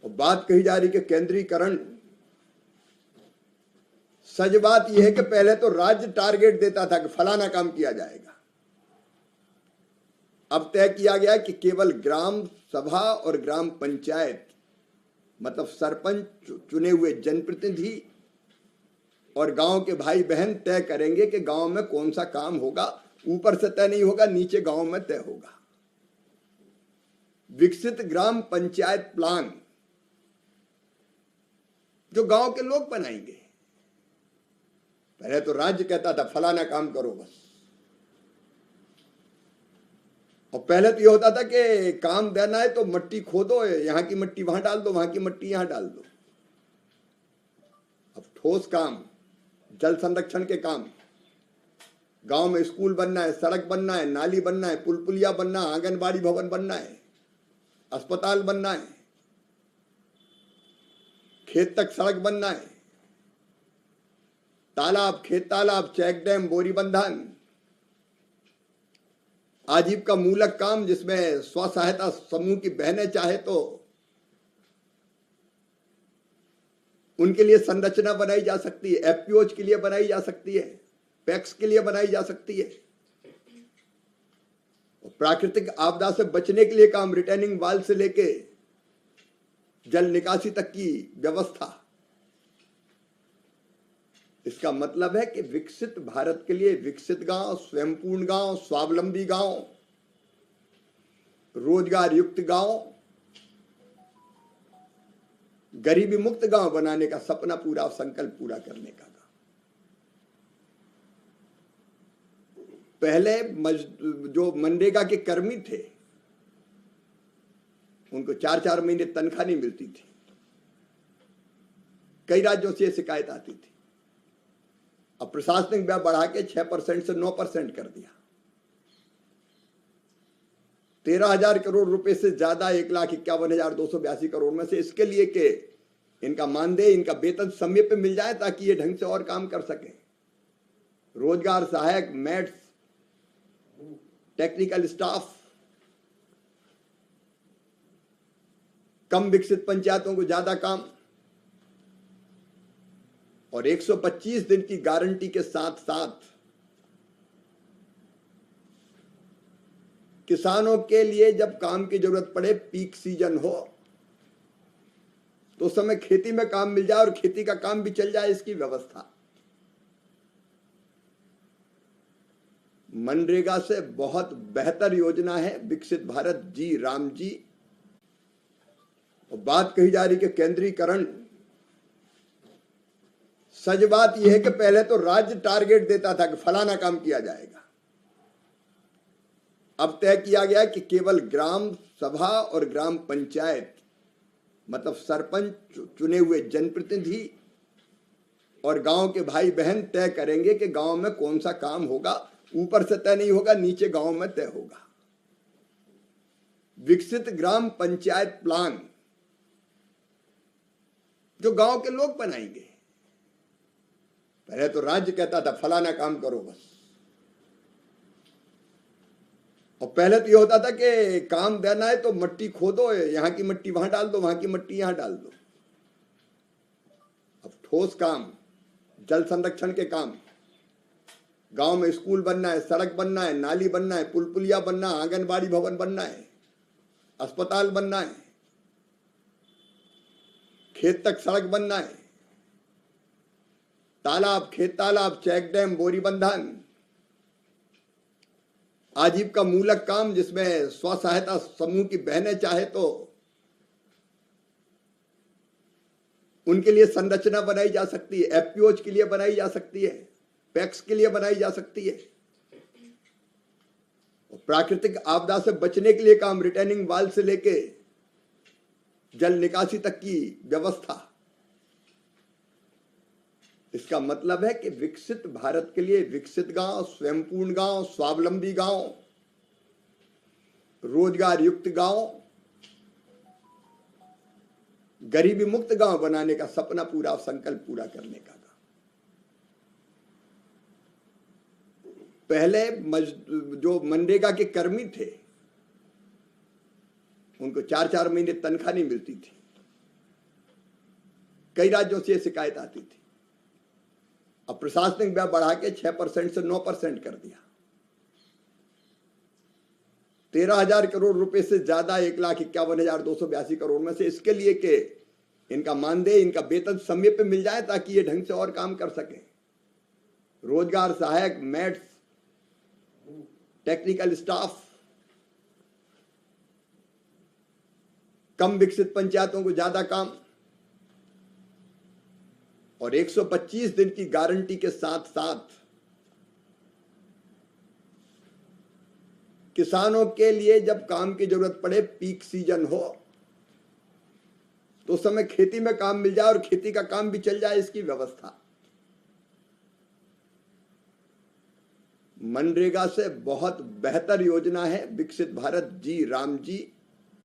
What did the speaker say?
और बात कही जा रही कि केंद्रीकरण। सच बात यह है कि पहले तो राज्य टारगेट देता था कि फलाना काम किया जाएगा। अब तय किया गया कि केवल ग्राम सभा और ग्राम पंचायत मतलब सरपंच चुने हुए जनप्रतिनिधि और गांव के भाई बहन तय करेंगे कि गांव में कौन सा काम होगा। ऊपर से तय नहीं होगा, नीचे गांव में तय होगा। विकसित ग्राम पंचायत प्लान जो गांव के लोग बनाएंगे। पहले तो राज्य कहता था फलाना काम करो बस, और पहले तो ये होता था कि काम देना है तो मिट्टी खोदो, यहां की मिट्टी वहां डाल दो, वहां की मिट्टी यहां डाल दो। अब ठोस काम, जल संरक्षण के काम, गांव में स्कूल बनना है, सड़क बनना है, नाली बनना है, पुल पुलिया बनना है, आंगनबाड़ी भवन बनना है, अस्पताल बनना है, खेत तक सड़क बनना है, तालाब, खेत तालाब, चेक डैम, बोरी बंधन, आजीविका मूलक काम जिसमें स्व सहायता समूह की बहनें चाहे तो उनके लिए संरचना बनाई जा सकती है, एफपीओज के लिए बनाई जा सकती है, पैक्स के लिए बनाई जा सकती है। और प्राकृतिक आपदा से बचने के लिए काम, रिटेनिंग वाल से लेके जल निकासी तक की व्यवस्था। इसका मतलब है कि विकसित भारत के लिए विकसित गांव, स्वयंपूर्ण गांव, स्वावलंबी गांव, रोजगार युक्त गांव, गरीबी मुक्त गांव बनाने का सपना पूरा, संकल्प पूरा करने का। पहले जो मनरेगा के कर्मी थे उनको 4-4 महीने तनख्वाह नहीं मिलती थी। कई राज्यों से शिकायत आती थी। अब प्रशासनिक व्यय बढ़ा के 6% से 9% कर दिया। 13,000 करोड़ रुपए से ज्यादा 1,51,282 करोड़ में से इसके लिए कि इनका मानदेय, इनका वेतन समय पे मिल जाए ताकि ये ढंग से और काम कर सके। रोजगार सहायक, मैट्स, टेक्निकल स्टाफ, कम विकसित पंचायतों को ज्यादा काम, और 125 दिन की गारंटी के साथ साथ किसानों के लिए जब काम की जरूरत पड़े, पीक सीजन हो तो उस समय खेती में काम मिल जाए और खेती का काम भी चल जाए, इसकी व्यवस्था। मनरेगा से बहुत बेहतर योजना है विकसित भारत जी राम जी। और बात कही जा रही कि केंद्रीकरण। सच बात यह है कि पहले तो राज्य टारगेट देता था कि फलाना काम किया जाएगा। अब तय किया गया कि केवल ग्राम सभा और ग्राम पंचायत मतलब सरपंच चुने हुए जनप्रतिनिधि और गांव के भाई बहन तय करेंगे कि गांव में कौन सा काम होगा। ऊपर से तय नहीं होगा, नीचे गांव में तय होगा। विकसित ग्राम पंचायत प्लान जो गांव के लोग बनाएंगे। पहले तो राज्य कहता था फलाना काम करो बस, और पहले तो ये होता था कि काम देना है तो मिट्टी खोदो, यहां की मिट्टी वहां डाल दो, वहां की मिट्टी यहां डाल दो। अब ठोस काम, जल संरक्षण के काम, गांव में स्कूल बनना है, सड़क बनना है, नाली बनना है, पुल पुलिया बनना है, आंगनबाड़ी भवन बनना है, अस्पताल बनना है, खेत तक सड़क बनना है, तालाब, खेत तालाब, चेक डैम, बोरी बंधन, आजीविका मूलक काम जिसमें स्व सहायता समूह की बहनें चाहे तो उनके लिए संरचना बनाई जा सकती है, एफपीओज के लिए बनाई जा सकती है, पैक्स के लिए बनाई जा सकती है। और प्राकृतिक आपदा से बचने के लिए काम, रिटेनिंग वाल से लेके जल निकासी तक की व्यवस्था। इसका मतलब है कि विकसित भारत के लिए विकसित गांव, स्वयंपूर्ण गांव, स्वावलंबी गांव, रोजगार युक्त गांव, गरीबी मुक्त गांव बनाने का सपना पूरा, संकल्प पूरा करने का। पहले जो मनरेगा के कर्मी थे उनको 4-4 महीने तनख्वाह नहीं मिलती थी। कई राज्यों से ये शिकायत आती थी। अब प्रशासनिक व्यय बढ़ा के 6% से 9% कर दिया। 13,000 करोड़ रुपए से ज्यादा 1,51,282 करोड़ में से इसके लिए कि इनका मानदेय, इनका वेतन समय पे मिल जाए ताकि ये ढंग से और काम कर सके। रोजगार सहायक, मैट्स, टेक्निकल स्टाफ, कम विकसित पंचायतों को ज्यादा काम, और 125 दिन की गारंटी के साथ साथ किसानों के लिए जब काम की जरूरत पड़े, पीक सीजन हो तो उस समय खेती में काम मिल जाए और खेती का काम भी चल जाए, इसकी व्यवस्था। मनरेगा से बहुत बेहतर योजना है विकसित भारत जी राम जी